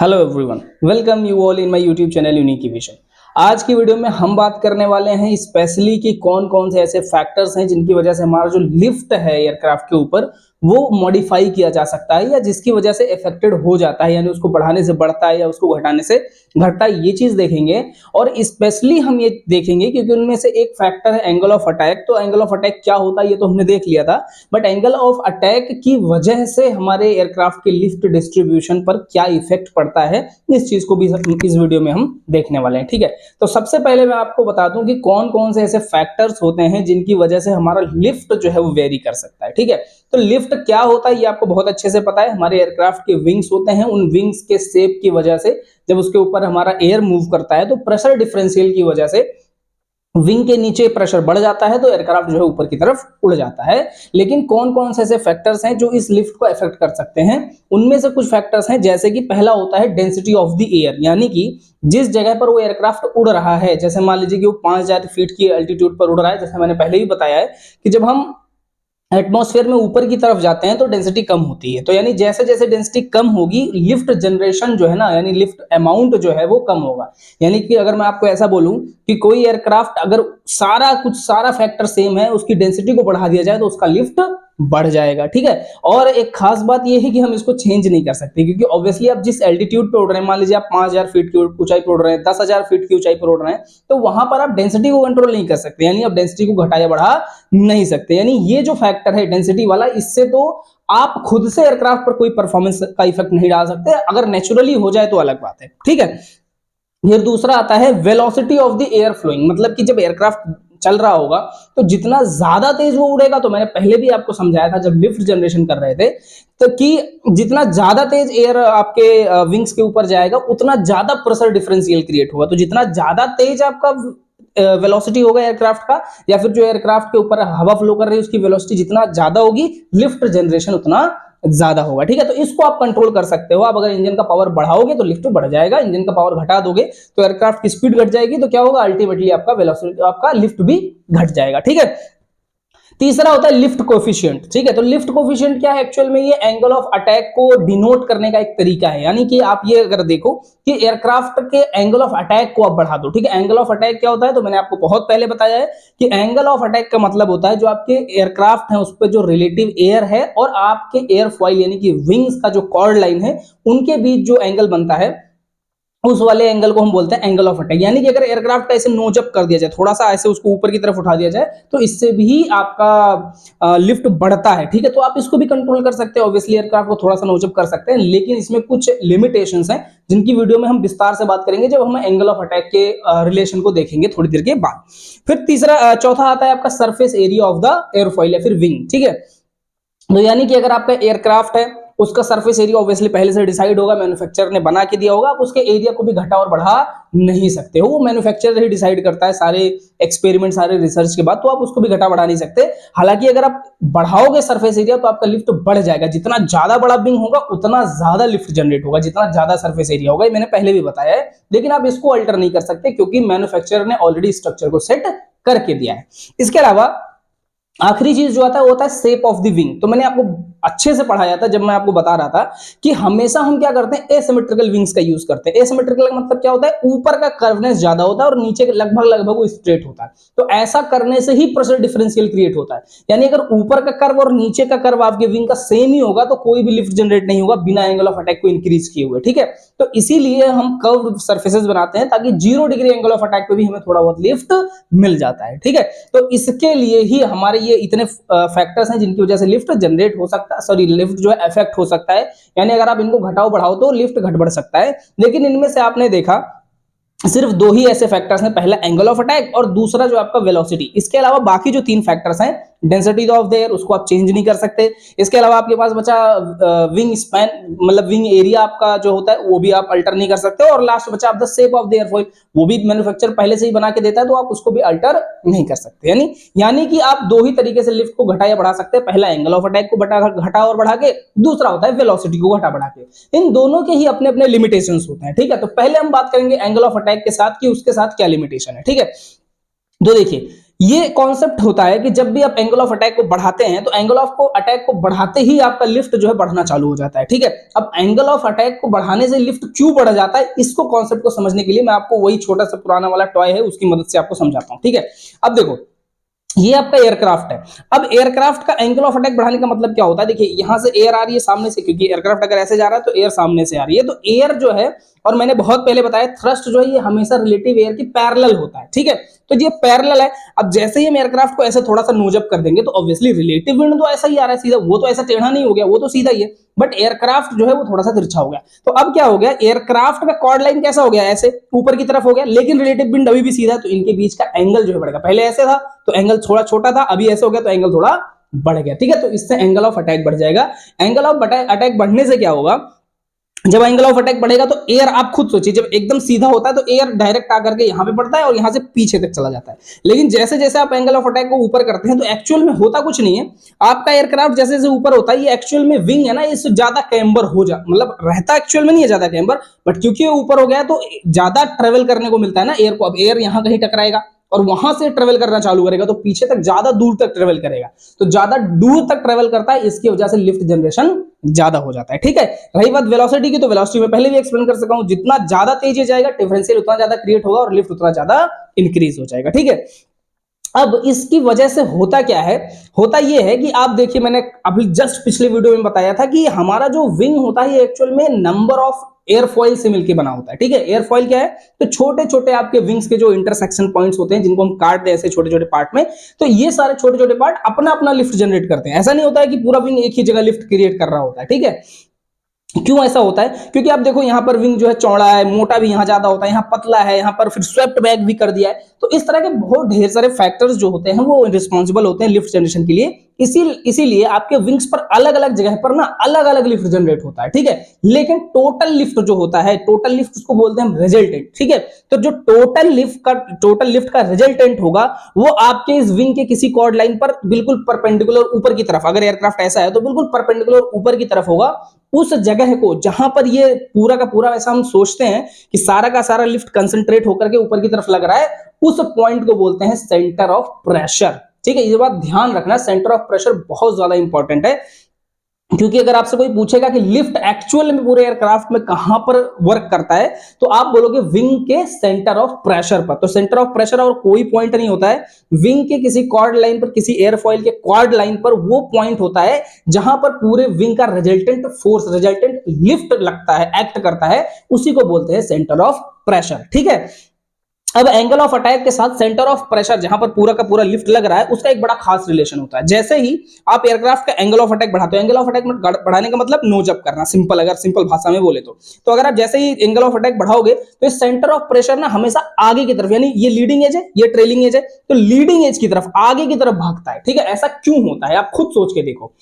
Hello everyone, welcome you all in my YouTube channel unique vision. आज की video में हम बात करने वाले हैं स्पेशली कि कौन कौन से ऐसे फैक्टर्स हैं जिनकी वजह से हमारा जो लिफ्ट है एयरक्राफ्ट के ऊपर वो मॉडिफाई किया जा सकता है या जिसकी वजह से इफेक्टेड हो जाता है, यानी उसको बढ़ाने से बढ़ता है या उसको घटाने से घटता है। ये चीज देखेंगे और स्पेशली हम ये देखेंगे क्योंकि उनमें से एक फैक्टर है एंगल ऑफ अटैक। तो एंगल ऑफ अटैक क्या होता है ये तो हमने देख लिया था, बट एंगल ऑफ अटैक की वजह से हमारे एयरक्राफ्ट के लिफ्ट डिस्ट्रीब्यूशन पर क्या इफेक्ट पड़ता है, इस चीज को भी इस वीडियो में हम देखने वाले हैं। ठीक है, तो सबसे पहले मैं आपको बता दूं कि कौन कौन से ऐसे फैक्टर्स होते हैं जिनकी वजह से हमारा लिफ्ट जो है वो वेरी कर सकता है। ठीक है, तो लिफ्ट क्या होता है ये आपको बहुत अच्छे से पता है। हमारे एयरक्राफ्ट के विंग्स होते हैं, उन विंग्स के शेप की वजह से जब उसके ऊपर हमारा एयर मूव करता है तो प्रेशर डिफरेंशियल की वजह से विंग के नीचे प्रेशर बढ़ जाता है तो एयरक्राफ्ट जो है ऊपर की तरफ उड़ जाता है। लेकिन कौन कौन से ऐसे फैक्टर्स हैं जो इस लिफ्ट को अफेक्ट कर सकते हैं, उनमें से कुछ फैक्टर्स हैं जैसे कि पहला होता है डेंसिटी ऑफ द एयर, यानी कि जिस जगह पर वो एयरक्राफ्ट उड़ रहा है, जैसे मान लीजिए कि वो 5000 फीट की अल्टीट्यूड पर उड़ रहा है, जैसे मैंने पहले ही बताया है कि जब हम एटमॉस्फेयर में ऊपर की तरफ जाते हैं तो डेंसिटी कम होती है। तो यानी जैसे जैसे डेंसिटी कम होगी लिफ्ट जनरेशन जो है ना, यानी लिफ्ट अमाउंट जो है वो कम होगा। यानी कि अगर मैं आपको ऐसा बोलूं कि कोई एयरक्राफ्ट अगर सारा फैक्टर सेम है, उसकी डेंसिटी को बढ़ा दिया जाए तो उसका लिफ्ट बढ़ जाएगा। ठीक है, और एक खास बात यह है कि हम इसको चेंज नहीं कर सकते क्योंकि ऑब्वियसली आप जिस एल्टीट्यूड पे उड़ रहे हैं, मान लीजिए आप 5000 फीट की ऊंचाई पर उड़ रहे हैं, 10,000 फीट की ऊंचाई पर उड़ रहे हैं, तो वहां पर आप डेंसिटी को कंट्रोल नहीं कर सकते, यानी आप डेंसिटी को घटा या बढ़ा नहीं सकते। यानी ये जो फैक्टर है डेंसिटी वाला, इससे तो आप खुद से एयरक्राफ्ट पर कोई परफॉर्मेंस का इफेक्ट नहीं डाल सकते। अगर नेचुरली हो जाए तो अलग बात है। ठीक है, फिर दूसरा आता है velocity of the air flowing, मतलब कि जब एयरक्राफ्ट चल रहा होगा तो जितना ज्यादा तेज वो उड़ेगा, तो मैंने पहले भी आपको समझाया था जब लिफ्ट जनरेशन कर रहे थे, तो कि जितना ज्यादा तेज एयर आपके विंग्स के ऊपर जाएगा उतना ज्यादा प्रेशर डिफरेंशियल क्रिएट होगा। तो जितना ज्यादा तेज आपका वेलोसिटी होगा एयरक्राफ्ट का, या फिर जो एयरक्राफ्ट के ऊपर हवा फ्लो कर रही है उसकी वेलोसिटी जितना ज्यादा होगी, लिफ्ट जनरेशन उतना ज्यादा होगा। ठीक है, तो इसको आप कंट्रोल कर सकते हो। आप अगर इंजन का पावर बढ़ाओगे तो लिफ्ट बढ़ जाएगा, इंजन का पावर घटा दोगे तो एयरक्राफ्ट की स्पीड घट जाएगी, तो क्या होगा, अल्टीमेटली आपका वेलोसिटी, आपका लिफ्ट भी घट जाएगा। ठीक है, तीसरा होता है लिफ्ट कोफिशिएंट। ठीक है, तो लिफ्ट कोफिशिएंट क्या है, एक्चुअल में ये एंगल ऑफ अटैक को डिनोट करने का एक तरीका है। यानी कि आप ये अगर देखो कि एयरक्राफ्ट के एंगल ऑफ अटैक को आप बढ़ा दो। ठीक है, एंगल ऑफ अटैक क्या होता है, तो मैंने आपको बहुत पहले बताया है कि एंगल ऑफ अटैक का मतलब होता है जो आपके एयरक्राफ्ट है उस पर जो रिलेटिव एयर है और आपके एयरफॉइल यानी कि विंग्स का जो कॉर्ड लाइन है उनके बीच जो एंगल बनता है, उस वाले एंगल को हम बोलते हैं एंगल ऑफ अटैक। यानी कि अगर एयरक्राफ्ट का ऐसे नोजअप कर दिया जाए, थोड़ा सा ऐसे उसको ऊपर की तरफ उठा दिया जाए, तो इससे भी आपका लिफ्ट बढ़ता है। ठीक है, तो आप इसको भी कंट्रोल कर सकते हैं। ऑब्वियसली एयरक्राफ्ट को थोड़ा सा नोजअप कर सकते हैं, लेकिन इसमें कुछ लिमिटेशंस हैं जिनकी वीडियो में हम विस्तार से बात करेंगे जब हम एंगल ऑफ अटैक के रिलेशन को देखेंगे थोड़ी देर के बाद। फिर चौथा आता है आपका surface area of the airfoil या फिर विंग। ठीक है, तो यानी कि अगर आपका एयरक्राफ्ट है उसका सरफेस एरिया ऑब्वियसली पहले से डिसाइड होगा, मैन्युफैक्चरर ने बना के दिया होगा, आप उसके एरिया को भी घटा और बढ़ा नहीं सकते हो, वो मैन्युफैक्चरर ही डिसाइड करता है सारे एक्सपेरिमेंट सारे रिसर्च के बाद, तो आप उसको भी घटा बढ़ा नहीं सकते। हालांकि अगर आप बढ़ाओगे सरफेस एरिया तो आपका लिफ्ट बढ़ जाएगा, जितना ज्यादा बड़ा विंग होगा उतना ज्यादा लिफ्ट जनरेट होगा, जितना ज्यादा सरफेस एरिया होगा, ये मैंने पहले भी बताया है। लेकिन आप इसको अल्टर नहीं कर सकते क्योंकि मैन्युफैक्चरर ने ऑलरेडी स्ट्रक्चर को सेट करके दिया है। इसके अलावा आखिरी चीज जो आता है वो होता है शेप ऑफ द विंग। तो मैंने आपको अच्छे से पढ़ाया था जब मैं आपको बता रहा था कि हमेशा हम क्या करते हैं, एसिमेट्रिकल विंग्स का यूज करते हैं। एसिमेट्रिकल का मतलब क्या होता है, ऊपर का कर्वनेस ज्यादा होता है और नीचे लगभग वो स्ट्रेट होता है। तो ऐसा करने से ही प्रेशर डिफरेंशियल क्रिएट होता है। यानी अगर ऊपर का कर्व और नीचे का कर्व आपके विंग का सेम ही होगा तो कोई भी लिफ्ट जनरेट नहीं होगा बिना एंगल ऑफ अटैक को इंक्रीज किए हुए। ठीक है, तो इसीलिए हम कर्व सर्फेसेस बनाते हैं ताकि 0 डिग्री एंगल ऑफ अटैक पे भी हमें थोड़ा बहुत लिफ्ट मिल जाता है। ठीक है, तो इसके लिए ही हमारे ये इतने फैक्टर्स हैं जिनकी वजह से लिफ्ट जनरेट हो सकता है, सॉरी लिफ्ट जो है इफेक्ट हो सकता है। यानी अगर आप इनको घटाओ बढ़ाओ तो लिफ्ट घट बढ़ सकता है। लेकिन इनमें से आपने देखा सिर्फ 2 ही ऐसे फैक्टर्स हैं, पहला एंगल ऑफ अटैक और दूसरा जो आपका वेलोसिटी। इसके अलावा बाकी जो 3 फैक्टर्स हैं, डेंसिटी ऑफ द एयर उसको आप चेंज नहीं कर सकते। इसके अलावा आपके पास बचा विंग स्पैन, मतलब विंग एरिया आपका जो होता है वो भी आप अल्टर नहीं कर सकते। और लास्ट बचा आप the shape of the airfoil, वो भी मैन्युफैक्चरर पहले से ही बना के देता है तो आप उसको भी अल्टर नहीं कर सकते। यानी कि आप 2 ही तरीके से लिफ्ट को घटा या बढ़ा सकते हैं, पहला एंगल ऑफ अटैक को घटा और बढ़ा के, दूसरा होता है वेलोसिटी को घटा बढ़ा के। इन दोनों के ही अपने अपने लिमिटेशंस होते हैं। ठीक है, तो पहले हम बात करेंगे एंगल ऑफ अटैक के साथ कि उसके साथ क्या लिमिटेशन है। ठीक है, तो देखिए ये कॉन्सेप्ट होता है कि जब भी आप एंगल ऑफ अटैक को बढ़ाते हैं तो एंगल ऑफ को अटैक को बढ़ाते ही आपका लिफ्ट जो है बढ़ना चालू हो जाता है। ठीक है, अब एंगल ऑफ अटैक को बढ़ाने से लिफ्ट क्यों बढ़ जाता है, इसको कॉन्सेप्ट को समझने के लिए मैं आपको वही छोटा सा पुराना वाला टॉय है उसकी मदद से आपको समझाता हूं। ठीक है, अब देखो ये आपका एयरक्राफ्ट है। अब एयरक्राफ्ट का एंगल ऑफ अटैक बढ़ाने का मतलब क्या होता है, देखिए यहां से एयर आ रही है सामने से, क्योंकि एयरक्राफ्ट अगर ऐसे जा रहा है तो एयर सामने से आ रही है, तो एयर जो है, और मैंने बहुत पहले बताया थ्रस्ट जो है ये हमेशा रिलेटिव एयर की पैरेलल होता है। ठीक है, तो ये पैरेलल है। अब जैसे ही हम एयरक्राफ्ट को ऐसे थोड़ा सा नोजअप कर देंगे तो ऑब्वियसली रिलेटिव विंड तो ऐसा ही आ रहा है सीधा, वो तो ऐसा टेढ़ा नहीं हो गया, वो तो सीधा ही है, बट एयरक्राफ्ट जो है वो थोड़ा सा तिरछा हो गया। तो अब क्या हो गया, एयरक्राफ्ट का कॉर्ड लाइन कैसा हो गया, ऐसे ऊपर की तरफ हो गया, लेकिन रिलेटिव विंड अभी भी सीधा है, तो इनके बीच का एंगल जो है बढ़ेगा। पहले ऐसे था तो एंगल थोड़ा छोटा था, अभी ऐसे हो गया तो एंगल थोड़ा बढ़ गया। ठीक है, तो इससे एंगल ऑफ अटैक बढ़ जाएगा। एंगल ऑफ अटैक बढ़ने से क्या होगा, जब एंगल ऑफ अटैक बढ़ेगा तो एयर, आप खुद सोचिए, जब एकदम सीधा होता है तो एयर डायरेक्ट आकर के यहां पे पड़ता है और यहां से पीछे तक चला जाता है। लेकिन जैसे जैसे आप एंगल ऑफ अटैक को ऊपर करते हैं तो एक्चुअल में होता कुछ नहीं है, आपका एयरक्राफ्ट जैसे जैसे ऊपर होता है, ये एक्चुअल में विंग है ना, इससे ज्यादा कैम्बर हो जा, मतलब रहता एक्चुअल में नहीं है ज्यादा कैम्बर, बट क्योंकि ऊपर हो गया तो ज्यादा ट्रेवल करने को मिलता है ना एयर को। अब एयर यहां कहीं टकराएगा और वहां से ट्रेवल करना चालू करेगा तो पीछे तक ज्यादा दूर तक ट्रेवल करेगा, तो ज्यादा दूर तक ट्रेवल करता है, इसकी वजह से लिफ्ट जनरेशन ज्यादा हो जाता है। ठीक है, रही बात वेलोसिटी की, तो वेलोसिटी में पहले भी एक्सप्लेन कर सका हूं, जितना ज्यादा तेजी जाएगा डिफरेंशियल उतना ज्यादा क्रिएट होगा और लिफ्ट उतना ज्यादा इंक्रीज हो जाएगा। ठीक है, अब इसकी वजह से होता क्या है, होता यह है कि आप देखिए, मैंने अभी जस्ट पिछले वीडियो में बताया था कि हमारा जो विंग होता है ये एक्चुअल में नंबर ऑफ एयरफॉइल से मिलकर बना होता है। ठीक है, एयरफॉइल क्या है, तो छोटे छोटे आपके विंग्स के जो इंटरसेक्शन पॉइंट्स होते हैं जिनको हम काट दें ऐसे छोटे छोटे पार्ट में, तो ये सारे छोटे छोटे पार्ट अपना अपना लिफ्ट जनरेट करते हैं। ऐसा नहीं होता है कि पूरा विंग एक ही जगह लिफ्ट क्रिएट कर रहा होता है। ठीक है, क्यों ऐसा होता है, क्योंकि आप देखो यहां पर विंग जो है चौड़ा है, मोटा भी यहां ज्यादा होता है, यहां पतला है, यहां पर फिर स्वेप्ट बैक भी कर दिया है, तो इस तरह के बहुत ढेर सारे फैक्टर्स जो होते हैं वो रिस्पॉन्सिबल होते हैं लिफ्ट जनरेशन के लिए। इसीलिए आपके विंग्स पर अलग अलग जगह पर ना अलग अलग लिफ्ट जनरेट होता है। ठीक है, लेकिन टोटल लिफ्ट जो होता है, टोटल लिफ्ट उसको बोलते हैं रिजल्टेंट। ठीक है, तो जो टोटल लिफ्ट का रिजल्टेंट होगा वो आपके इस विंग के किसी कॉर्ड लाइन पर बिल्कुल परपेंडिकुलर ऊपर की तरफ, अगर एयरक्राफ्ट ऐसा है तो बिल्कुल परपेंडिकुलर ऊपर की तरफ होगा, उस जगह को जहां पर ये पूरा का पूरा ऐसा हम सोचते हैं कि सारा का सारा लिफ्ट कंसंट्रेट होकर के ऊपर की तरफ लग रहा है, उस पॉइंट को बोलते हैं सेंटर ऑफ प्रेशर। ठीक है, ये बात ध्यान रखना, सेंटर ऑफ प्रेशर बहुत ज्यादा इंपॉर्टेंट है, क्योंकि अगर आपसे कोई पूछेगा कि लिफ्ट एक्चुअल में पूरे एयरक्राफ्ट में कहां पर वर्क करता है, तो आप बोलोगे विंग के सेंटर ऑफ प्रेशर पर। तो सेंटर ऑफ प्रेशर और कोई पॉइंट नहीं होता है, विंग के किसी कॉर्ड लाइन पर, किसी एयरफॉइल के कॉर्ड लाइन पर वो पॉइंट होता है जहां पर पूरे विंग का रिजल्टेंट फोर्स, रिजल्टेंट लिफ्ट लगता है, एक्ट करता है, उसी को बोलते हैं सेंटर ऑफ प्रेशर। ठीक है, अब एंगल ऑफ अटैक के साथ सेंटर ऑफ प्रेशर जहां पर पूरा का पूरा लिफ्ट लग रहा है उसका एक बड़ा खास रिलेशन होता है। जैसे ही आप एयरक्राफ्ट का एंगल ऑफ अटैक बढ़ाते हो, एंगल ऑफ अटैक बढ़ाने का मतलब नोजअप करना, सिंपल, अगर सिंपल भाषा में बोले तो अगर आप जैसे ही एंगल ऑफ अटैक बढ़ाओगे तो इस सेंटर ऑफ प्रेशर ना हमेशा आगे की तरफ, यानी ये लीडिंग एज है, ये ट्रेलिंग एज है, तो लीडिंग एज की तरफ, आगे की तरफ भागता है। ठीक है, ऐसा क्यों होता है आप खुद सोच के देखो।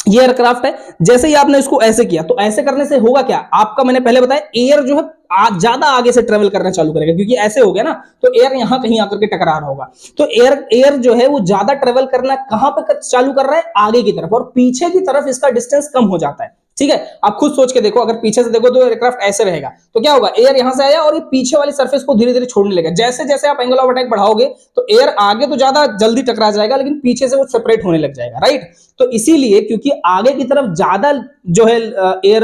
ये एयरक्राफ्ट है, जैसे ही आपने इसको ऐसे किया तो ऐसे करने से होगा क्या, आपका मैंने पहले बताया एयर जो है ज्यादा आगे से ट्रेवल करना चालू करेगा, क्योंकि ऐसे हो गया ना, तो एयर यहां कहीं आकर के टकरा रहा होगा, तो एयर जो है वो ज्यादा ट्रेवल करना कहां पे चालू कर रहा है, आगे की तरफ, और पीछे की तरफ इसका डिस्टेंस कम हो जाता है। ठीक है, आप खुद सोच के देखो, अगर पीछे से देखो तो एयरक्राफ्ट ऐसे रहेगा, तो क्या होगा, एयर यहां से आया और ये पीछे वाली सरफेस को धीरे धीरे छोड़ने लगेगा। जैसे जैसे आप एंगल ऑफ अटैक बढ़ाओगे तो एयर आगे तो ज्यादा जल्दी टकरा जाएगा, लेकिन पीछे से वो सेपरेट होने लग जाएगा, राइट। तो इसीलिए क्योंकि आगे की तरफ ज्यादा जो है एयर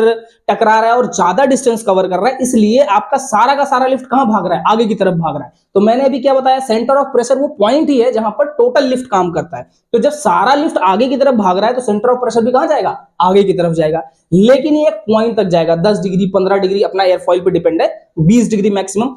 टकरा रहा है और ज्यादा डिस्टेंस कवर कर रहा है, इसलिए आपका सारा का सारा लिफ्ट कहां भाग रहा है, आगे की तरफ भाग रहा है। तो मैंने अभी क्या बताया, सेंटर ऑफ प्रेशर वो पॉइंट ही है जहां पर टोटल लिफ्ट काम करता है। तो जब सारा लिफ्ट आगे की तरफ भाग रहा है तो सेंटर ऑफ प्रेशर भी कहां जाएगा, आगे की तरफ जाएगा, लेकिन ये एक पॉइंट तक जाएगा, 10 डिग्री 15 डिग्री अपना एयरफॉइल पे डिपेंड है, 20 डिग्री मैक्सिमम।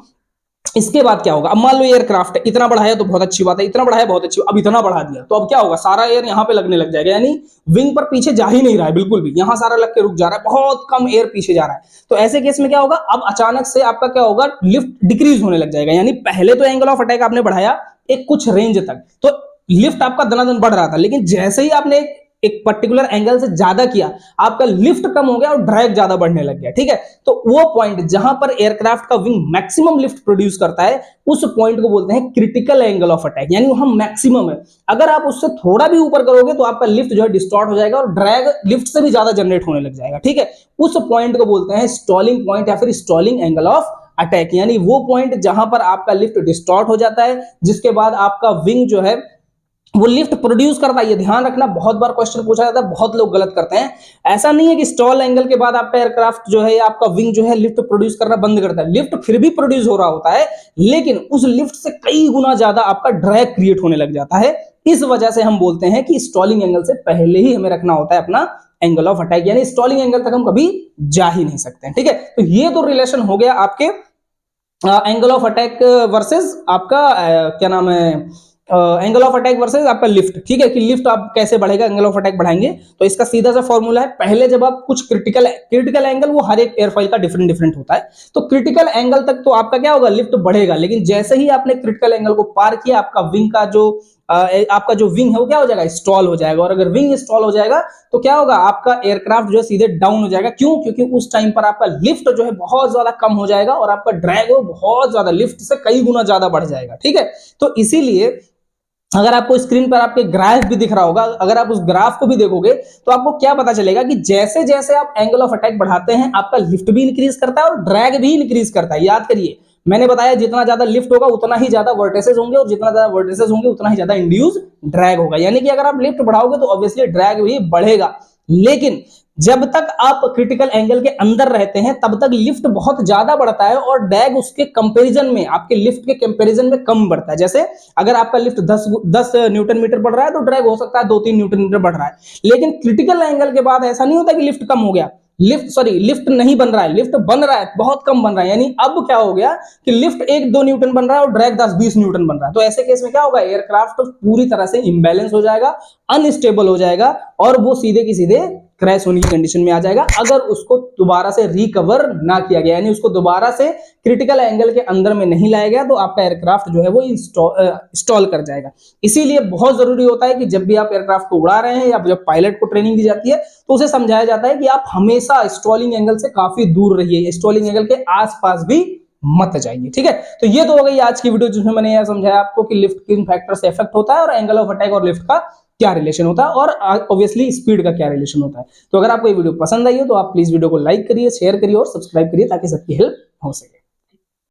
इसके बाद क्या होगा, अब मान लो एयरक्राफ्ट है, इतना बढ़ाया तो बहुत अच्छी बात है, इतना बढ़ाया बहुत अच्छी, अब इतना बढ़ा दिया तो अब क्या होगा, सारा एयर यहां पे लगने लग जाएगा, यानी विंग पर पीछे जा ही नहीं रहा है बिल्कुल भी, यहां सारा लग के रुक जा रहा है, बहुत कम एयर पीछे जा रहा है। तो ऐसे केस में क्या होगा, अब अचानक से आपका क्या होगा, लिफ्ट डिक्रीज होने लग जाएगा, यानी पहले तो एंगल ऑफ अटैक आपने बढ़ाया एक कुछ रेंज तक, तो लिफ्ट आपका दनादन बढ़ रहा था, लेकिन जैसे ही आपने एक पर्टिकुलर एंगल से ज्यादा किया, आपका लिफ्ट कम हो गया और ड्रैग ज्यादा बढ़ने लग गया। ठीक है, तो वो पॉइंट जहां पर एयरक्राफ्ट का विंग मैक्सिमम लिफ्ट प्रोड्यूस करता है, उस पॉइंट को बोलते हैं क्रिटिकल एंगल ऑफ अटैक, यानी वहां मैक्सिमम है। अगर आप उससे थोड़ा भी ऊपर करोगे तो आपका लिफ्ट जो है डिस्टॉर्ट हो जाएगा और ड्रैग लिफ्ट से भी ज्यादा जनरेट होने लग जाएगा। ठीक है, उस पॉइंट को बोलते हैं स्टॉलिंग पॉइंट या फिर स्टॉलिंग एंगल ऑफ अटैक, यानी वो पॉइंट जहां पर आपका लिफ्ट डिस्टॉर्ट हो जाता है, जिसके बाद आपका विंग जो है वो लिफ्ट प्रोड्यूस करता है। ये ध्यान रखना, बहुत बार क्वेश्चन पूछा जाता है, बहुत लोग गलत करते हैं। ऐसा नहीं है कि स्टॉल एंगल के बाद आपका एयरक्राफ्ट जो है या आपका विंग जो है लिफ्ट प्रोड्यूस करना बंद करता है। लिफ्ट फिर भी प्रोड्यूस हो रहा होता है, लेकिन उस लिफ्ट से कई गुना ज्यादा आपका ड्रैग क्रिएट होने लग जाता है। इस वजह से हम बोलते हैं कि स्टॉलिंग एंगल से पहले ही हमें रखना होता है अपना एंगल ऑफ अटैक, यानी स्टॉलिंग एंगल तक हम कभी जा ही नहीं सकते हैं। ठीक है, तो ये तो रिलेशन हो गया आपके एंगल ऑफ अटैक वर्सेस आपका क्या नाम है, एंगल ऑफ अटैक वर्सेस आपका लिफ्ट। ठीक है, कि लिफ्ट आप कैसे बढ़ेगा, एंगल ऑफ अटैक बढ़ाएंगे, तो इसका सीधा सा फॉर्मूला है, पहले जब आप कुछ क्रिटिकल एंगल, वो हर एक एयरफॉइल का डिफरेंट डिफरेंट होता है, तो क्रिटिकल एंगल तक तो आपका क्या होगा, लिफ्ट बढ़ेगा। लेकिन जैसे ही आपने क्रिटिकल एंगल को पार किया, आपका विंग का जो आपका जो विंग है वो क्या हो जाएगा, स्टॉल हो जाएगा। और अगर विंग स्टॉल हो जाएगा तो क्या होगा, आपका एयरक्राफ्ट जो है सीधे डाउन हो जाएगा। क्यों? क्योंकि उस टाइम पर आपका लिफ्ट जो है बहुत ज्यादा कम हो जाएगा और आपका ड्रैग वो बहुत ज्यादा लिफ्ट से कई गुना ज्यादा बढ़ जाएगा। ठीक है, तो इसीलिए अगर आपको स्क्रीन पर आपके ग्राफ भी दिख रहा होगा, अगर आप उस ग्राफ को भी देखोगे तो आपको क्या पता चलेगा कि जैसे जैसे आप एंगल ऑफ अटैक बढ़ाते हैं, आपका लिफ्ट भी इंक्रीज करता है और ड्रैग भी इंक्रीज करता है। याद करिए, मैंने बताया जितना ज्यादा लिफ्ट होगा उतना ही ज्यादा वर्टिसेस होंगे, और जितना ज्यादा वर्टिसेस होंगे उतना ही ज्यादा इंड्यूस ड्रैग होगा। यानी कि अगर आप लिफ्ट बढ़ाओगे तो ऑब्वियसली ड्रैग भी बढ़ेगा, लेकिन जब तक आप क्रिटिकल एंगल के अंदर रहते हैं तब तक लिफ्ट बहुत ज्यादा बढ़ता है और ड्रैग उसके कंपैरिजन में, आपके लिफ्ट के कंपैरिजन में कम बढ़ता है। जैसे अगर आपका लिफ्ट 10 न्यूटन मीटर बढ़ रहा है तो ड्रैग हो सकता है 2-3 न्यूटन मीटर बढ़ रहा है, लेकिन क्रिटिकल एंगल के बाद ऐसा नहीं होता कि लिफ्ट कम हो गया, लिफ्ट नहीं बन रहा है, लिफ्ट बन रहा है, बहुत कम बन रहा है। यानी अब क्या हो गया कि लिफ्ट 1-2 न्यूटन बन रहा है और ड्रैग 10-20 न्यूटन बन रहा है। तो ऐसे केस में क्या होगा, एयरक्राफ्ट पूरी तरह से इंबैलेंस हो जाएगा, अनस्टेबल हो जाएगा और वो सीधे की सीधे क्रैश होने की कंडीशन में आ जाएगा, अगर उसको दोबारा से रिकवर ना किया गया, यानी उसको दोबारा से क्रिटिकल एंगल के अंदर में नहीं लाया गया, तो आपका एयरक्राफ्ट जो है वो इंस्टॉल कर जाएगा। इसीलिए बहुत जरूरी होता है कि जब भी आप एयरक्राफ्ट को उड़ा रहे हैं या जब पायलट को ट्रेनिंग दी जाती है तो उसे समझाया जाता है कि आप हमेशा स्टॉलिंग एंगल से काफी दूर रहिए, स्टॉलिंग एंगल के आसपास भी मत जाइए। ठीक है, तो ये तो हो गई आज की वीडियो जिसमें मैंने यह समझाया आपको कि लिफ्ट किन फैक्टर से इफेक्ट होता है और एंगल ऑफ अटैक और लिफ्ट का क्या रिलेशन होता है और ऑब्वियसली स्पीड का क्या रिलेशन होता है। तो अगर आपको ये वीडियो पसंद आई हो तो आप प्लीज वीडियो को लाइक करिए, शेयर करिए और सब्सक्राइब करिए ताकि सबकी हेल्प हो सके।